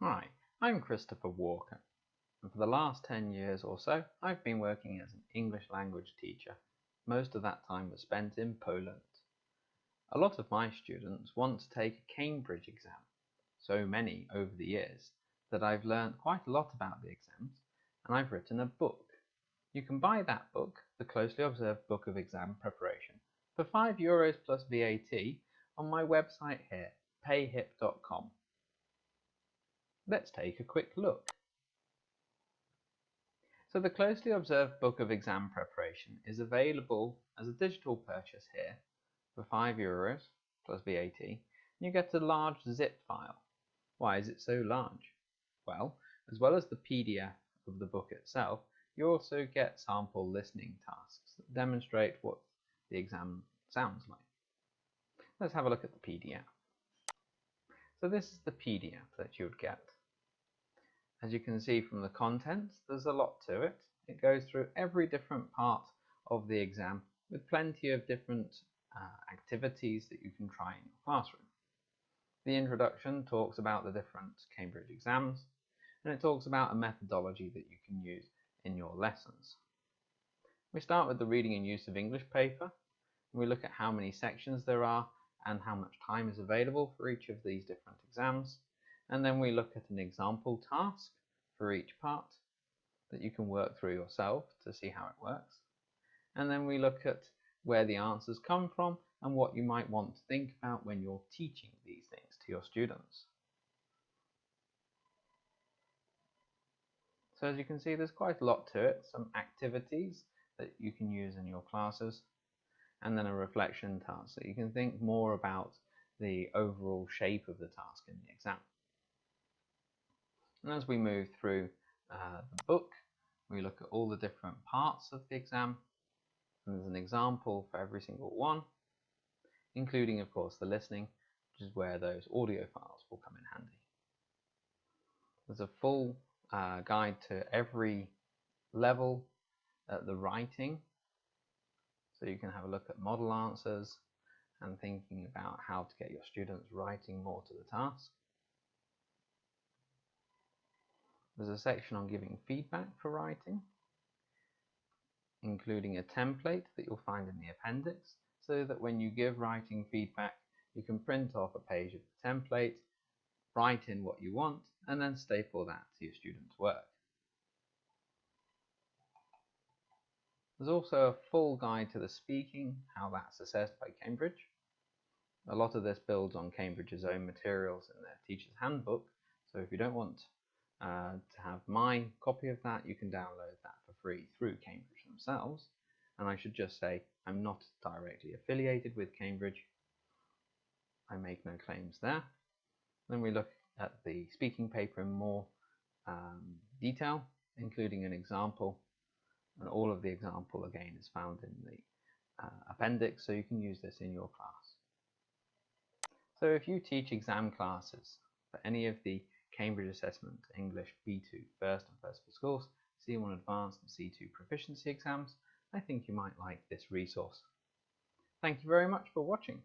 Hi, I'm Christopher Walker, and for the last 10 years or so I've been working as an English language teacher. Most of that time was spent in Poland. A lot of my students want to take a Cambridge exam, so many over the years that I've learned quite a lot about the exams, and I've written a book. You can buy that book, The Closely Observed Book of Exam Preparation, for €5 plus VAT on my website here, payhip.com. Let's take a quick look. So the Closely Observed Book of Exam Preparation is available as a digital purchase here for €5 plus VAT, and you get a large zip file. Why is it so large? Well, as well as the PDF of the book itself, you also get sample listening tasks that demonstrate what the exam sounds like. Let's have a look at the PDF. So this is the PDF that you would get. As you can see from the contents, there's a lot to it. It goes through every different part of the exam with plenty of different activities that you can try in your classroom. The introduction talks about the different Cambridge exams, and it talks about a methodology that you can use in your lessons. We start with the reading and use of English paper, and we look at how many sections there are and how much time is available for each of these different exams. And then we look at an example task for each part that you can work through yourself to see how it works. And then we look at where the answers come from and what you might want to think about when you're teaching these things to your students. So as you can see, there's quite a lot to it, some activities that you can use in your classes, and then a reflection task so you can think more about the overall shape of the task in the exam. And as we move through the book, we look at all the different parts of the exam, and there's an example for every single one, including of course the listening, which is where those audio files will come in handy. There's a full guide to every level at the writing, so you can have a look at model answers and thinking about how to get your students writing more to the task. There's a section on giving feedback for writing, including a template that you'll find in the appendix, so that when you give writing feedback, you can print off a page of the template, write in what you want, and then staple that to your students' work. There's also a full guide to the speaking, how that's assessed by Cambridge. A lot of this builds on Cambridge's own materials in their teacher's handbook, so if you don't want to have my copy of that, you can download that for free through Cambridge themselves. And I should just say, I'm not directly affiliated with Cambridge. I make no claims there. Then we look at the speaking paper in more detail, including an example, and all of the example again is found in the appendix, so you can use this in your class. So if you teach exam classes for any of the Cambridge Assessment English B2 First and First for Schools, C1 Advanced and C2 Proficiency exams, I think you might like this resource. Thank you very much for watching.